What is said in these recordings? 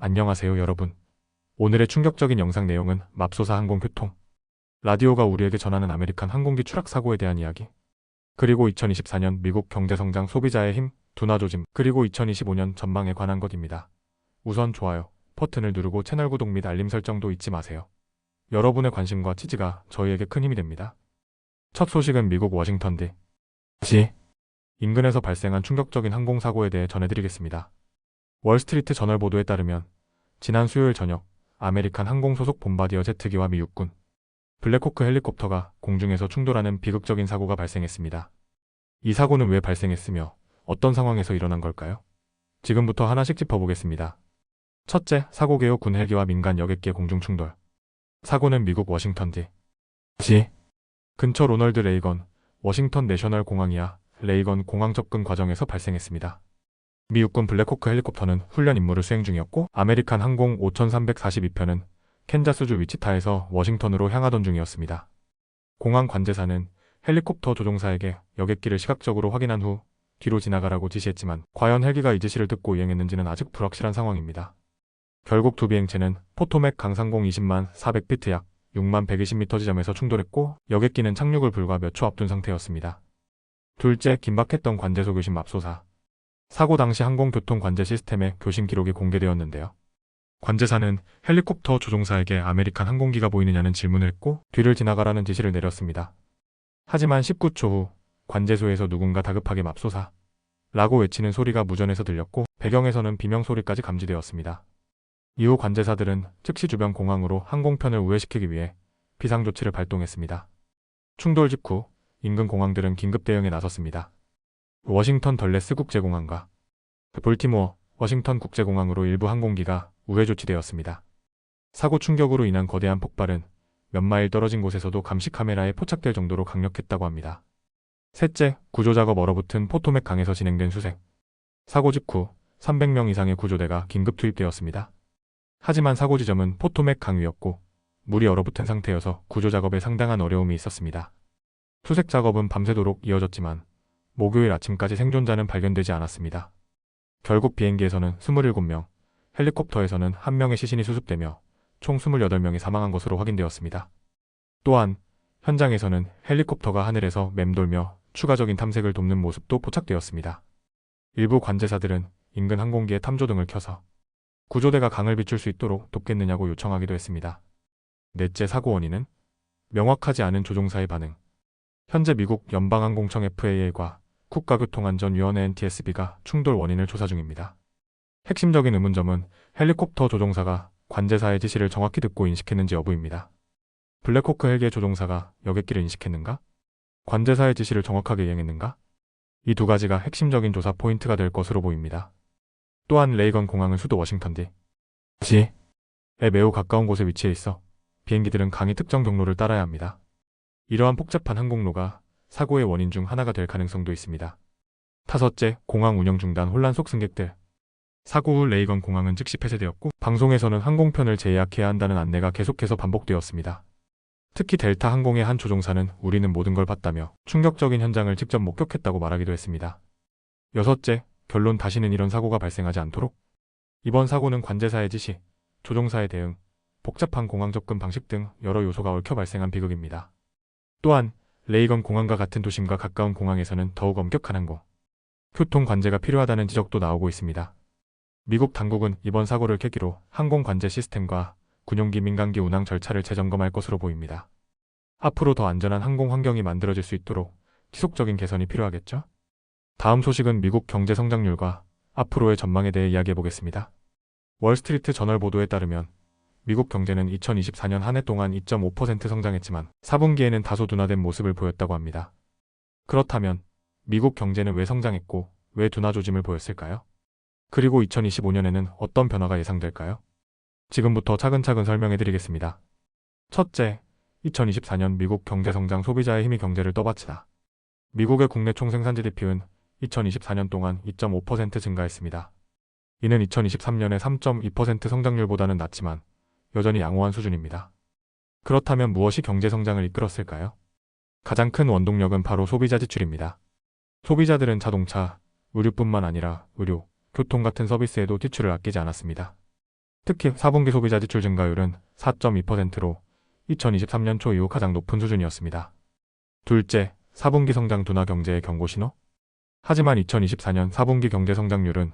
안녕하세요 여러분. 오늘의 충격적인 영상 내용은 맙소사 항공교통. 라디오가 우리에게 전하는 아메리칸 항공기 추락 사고에 대한 이야기. 그리고 2024년 미국 경제성장 소비자의 힘, 둔화 조짐, 그리고 2025년 전망에 관한 것입니다. 우선 좋아요 버튼을 누르고 채널 구독 및 알림 설정도 잊지 마세요. 여러분의 관심과 지지가 저희에게 큰 힘이 됩니다. 첫 소식은 미국 워싱턴 DC 인근에서 발생한 충격적인 항공사고에 대해 전해드리겠습니다. 월스트리트 저널 보도에 따르면 지난 수요일 저녁 아메리칸 항공 소속 bombardier 제트기와 미 육군 블랙호크 헬리콥터가 공중에서 충돌하는 비극적인 사고가 발생했습니다. 이 사고는 왜 발생했으며 어떤 상황에서 일어난 걸까요? 지금부터 하나씩 짚어보겠습니다. 첫째, 사고 개요 군 헬기와 민간 여객기의 공중 충돌. 사고는 미국 워싱턴 DC 근처 로널드 레이건 워싱턴 내셔널 공항이야 레이건 공항 접근 과정에서 발생했습니다. 미 육군 블랙호크 헬리콥터는 훈련 임무를 수행 중이었고 아메리칸 항공 5342편은 캔자스주 위치타에서 워싱턴으로 향하던 중이었습니다. 공항 관제사는 헬리콥터 조종사에게 여객기를 시각적으로 확인한 후 뒤로 지나가라고 지시했지만 과연 헬기가 이 지시를 듣고 이행했는지는 아직 불확실한 상황입니다. 결국 두 비행체는 포토맥 강상공 20만 400피트 약 6만 120m 지점에서 충돌했고 여객기는 착륙을 불과 몇 초 앞둔 상태였습니다. 둘째, 긴박했던 관제소 교신 맙소사. 사고 당시 항공교통 관제 시스템의 교신 기록이 공개되었는데요. 관제사는 헬리콥터 조종사에게 아메리칸 항공기가 보이느냐는 질문을 했고 뒤를 지나가라는 지시를 내렸습니다. 하지만 19초 후 관제소에서 누군가 다급하게 맙소사 라고 외치는 소리가 무전에서 들렸고 배경에서는 비명소리까지 감지되었습니다. 이후 관제사들은 즉시 주변 공항으로 항공편을 우회시키기 위해 비상조치를 발동했습니다. 충돌 직후 인근 공항들은 긴급 대응에 나섰습니다. 워싱턴 덜레스 국제공항과 볼티모어 워싱턴 국제공항으로 일부 항공기가 우회 조치되었습니다. 사고 충격으로 인한 거대한 폭발은 몇 마일 떨어진 곳에서도 감시 카메라에 포착될 정도로 강력했다고 합니다. 셋째, 구조작업 얼어붙은 포토맥 강에서 진행된 수색. 사고 직후 300명 이상의 구조대가 긴급 투입되었습니다. 하지만 사고 지점은 포토맥 강 위였고 물이 얼어붙은 상태여서 구조작업에 상당한 어려움이 있었습니다. 수색 작업은 밤새도록 이어졌지만 목요일 아침까지 생존자는 발견되지 않았습니다. 결국 비행기에서는 27명, 헬리콥터에서는 1명의 시신이 수습되며 총 28명이 사망한 것으로 확인되었습니다. 또한 현장에서는 헬리콥터가 하늘에서 맴돌며 추가적인 탐색을 돕는 모습도 포착되었습니다. 일부 관제사들은 인근 항공기에 탐조등을 켜서 구조대가 강을 비출 수 있도록 돕겠느냐고 요청하기도 했습니다. 넷째, 사고 원인은 명확하지 않은 조종사의 반응. 현재 미국 연방항공청 FAA과 국가교통안전위원회 NTSB가 충돌 원인을 조사 중입니다. 핵심적인 의문점은 헬리콥터 조종사가 관제사의 지시를 정확히 듣고 인식했는지 여부입니다. 블랙호크 헬기의 조종사가 여객기를 인식했는가? 관제사의 지시를 정확하게 이행했는가? 이 두 가지가 핵심적인 조사 포인트가 될 것으로 보입니다. 또한 레이건 공항은 수도 워싱턴 DC에 매우 가까운 곳에 위치해 있어 비행기들은 강의 특정 경로를 따라야 합니다. 이러한 복잡한 항공로가 사고의 원인 중 하나가 될 가능성도 있습니다. 다섯째, 공항 운영 중단 혼란 속 승객들. 사고 후 레이건 공항은 즉시 폐쇄되었고 방송에서는 항공편을 재예약해야 한다는 안내가 계속해서 반복되었습니다. 특히 델타 항공의 한 조종사는 우리는 모든 걸 봤다며 충격적인 현장을 직접 목격했다고 말하기도 했습니다. 여섯째, 결론 다시는 이런 사고가 발생하지 않도록. 이번 사고는 관제사의 지시, 조종사의 대응, 복잡한 공항 접근 방식 등 여러 요소가 얽혀 발생한 비극입니다. 또한 레이건 공항과 같은 도심과 가까운 공항에서는 더욱 엄격한 항공 교통 관제가 필요하다는 지적도 나오고 있습니다. 미국 당국은 이번 사고를 계기로 항공 관제 시스템과 군용기 민간기 운항 절차를 재점검할 것으로 보입니다. 앞으로 더 안전한 항공 환경이 만들어질 수 있도록 지속적인 개선이 필요하겠죠? 다음 소식은 미국 경제 성장률과 앞으로의 전망에 대해 이야기해보겠습니다. 월스트리트 저널 보도에 따르면 미국 경제는 2024년 한 해 동안 2.5% 성장했지만 4분기에는 다소 둔화된 모습을 보였다고 합니다. 그렇다면 미국 경제는 왜 성장했고 왜 둔화 조짐을 보였을까요? 그리고 2025년에는 어떤 변화가 예상될까요? 지금부터 차근차근 설명해드리겠습니다. 첫째, 2024년 미국 경제성장 소비자의 힘이 경제를 떠받치다. 미국의 국내 총생산 GDP는 2024년 동안 2.5% 증가했습니다. 이는 2023년의 3.2% 성장률보다는 낮지만 여전히 양호한 수준입니다. 그렇다면 무엇이 경제 성장을 이끌었을까요? 가장 큰 원동력은 바로 소비자 지출입니다. 소비자들은 자동차, 의류뿐만 아니라 의료, 교통 같은 서비스에도 지출을 아끼지 않았습니다. 특히 4분기 소비자 지출 증가율은 4.2%로 2023년 초 이후 가장 높은 수준이었습니다. 둘째, 4분기 성장 둔화 경제의 경고 신호? 하지만 2024년 4분기 경제 성장률은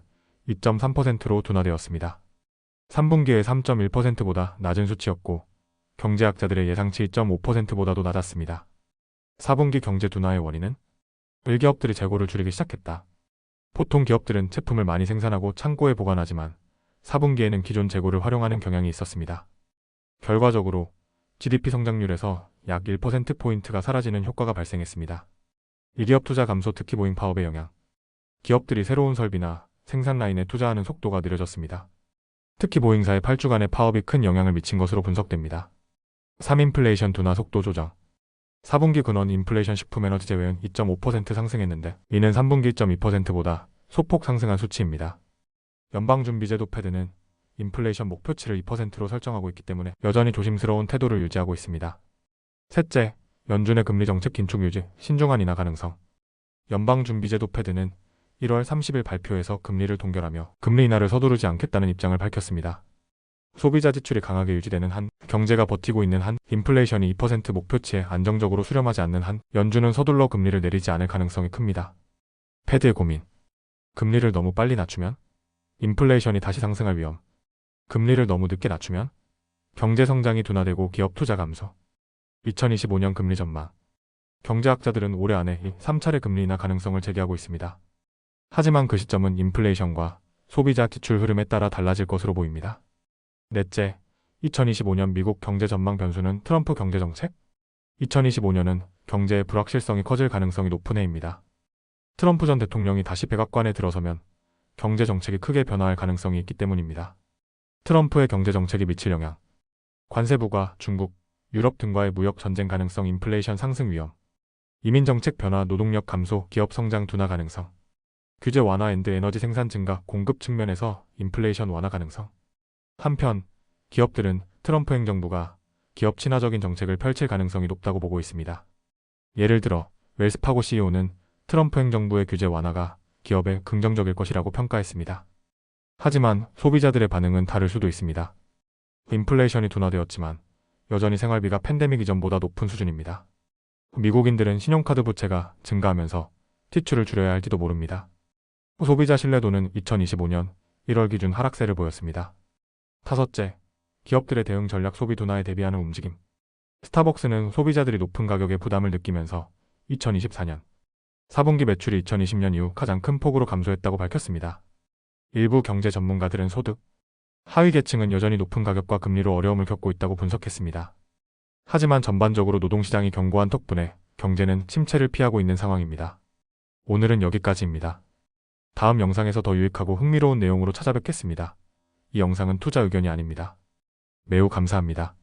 2.3%로 둔화되었습니다. 3분기의 3.1%보다 낮은 수치였고 경제학자들의 예상치 2.5%보다도 낮았습니다. 4분기 경제 둔화의 원인은 일기업들이 재고를 줄이기 시작했다. 보통 기업들은 제품을 많이 생산하고 창고에 보관하지만 4분기에는 기존 재고를 활용하는 경향이 있었습니다. 결과적으로 GDP 성장률에서 약 1%포인트가 사라지는 효과가 발생했습니다. 일기업 투자 감소, 특히 보잉 파업의 영향. 기업들이 새로운 설비나 생산 라인에 투자하는 속도가 느려졌습니다. 특히 보잉사의 8주간의 파업이 큰 영향을 미친 것으로 분석됩니다. 3. 인플레이션 둔화 속도 조정. 4분기 근원 인플레이션 식품 에너지 제외은 2.5% 상승했는데 이는 3분기 2.2%보다 소폭 상승한 수치입니다. 연방준비제도 패드는 인플레이션 목표치를 2%로 설정하고 있기 때문에 여전히 조심스러운 태도를 유지하고 있습니다. 셋째, 연준의 금리 정책 긴축 유지, 신중한 인하 가능성. 연방준비제도 패드는 1월 30일 발표에서 금리를 동결하며 금리 인하를 서두르지 않겠다는 입장을 밝혔습니다. 소비자 지출이 강하게 유지되는 한, 경제가 버티고 있는 한, 인플레이션이 2% 목표치에 안정적으로 수렴하지 않는 한, 연준은 서둘러 금리를 내리지 않을 가능성이 큽니다. 패드의 고민. 금리를 너무 빨리 낮추면 인플레이션이 다시 상승할 위험. 금리를 너무 늦게 낮추면 경제 성장이 둔화되고 기업 투자 감소. 2025년 금리 전망. 경제학자들은 올해 안에 이 3차례 금리 인하 가능성을 제기하고 있습니다. 하지만 그 시점은 인플레이션과 소비자 지출 흐름에 따라 달라질 것으로 보입니다. 넷째, 2025년 미국 경제 전망 변수는 트럼프 경제정책? 2025년은 경제의 불확실성이 커질 가능성이 높은 해입니다. 트럼프 전 대통령이 다시 백악관에 들어서면 경제정책이 크게 변화할 가능성이 있기 때문입니다. 트럼프의 경제정책이 미칠 영향. 관세부가 중국, 유럽 등과의 무역 전쟁 가능성, 인플레이션 상승 위험. 이민정책 변화, 노동력 감소, 기업 성장 둔화 가능성. 규제 완화 앤드 에너지 생산 증가, 공급 측면에서 인플레이션 완화 가능성. 한편 기업들은 트럼프 행정부가 기업 친화적인 정책을 펼칠 가능성이 높다고 보고 있습니다. 예를 들어 웰스파고 CEO는 트럼프 행정부의 규제 완화가 기업에 긍정적일 것이라고 평가했습니다. 하지만 소비자들의 반응은 다를 수도 있습니다. 인플레이션이 둔화되었지만 여전히 생활비가 팬데믹 이전보다 높은 수준입니다. 미국인들은 신용카드 부채가 증가하면서 지출을 줄여야 할지도 모릅니다. 소비자 신뢰도는 2025년 1월 기준 하락세를 보였습니다. 다섯째, 기업들의 대응 전략, 소비 둔화에 대비하는 움직임. 스타벅스는 소비자들이 높은 가격에 부담을 느끼면서 2024년 4분기 매출이 2020년 이후 가장 큰 폭으로 감소했다고 밝혔습니다. 일부 경제 전문가들은 소득 하위 계층은 여전히 높은 가격과 금리로 어려움을 겪고 있다고 분석했습니다. 하지만 전반적으로 노동시장이 견고한 덕분에 경제는 침체를 피하고 있는 상황입니다. 오늘은 여기까지입니다. 다음 영상에서 더 유익하고 흥미로운 내용으로 찾아뵙겠습니다. 이 영상은 투자 의견이 아닙니다. 매우 감사합니다.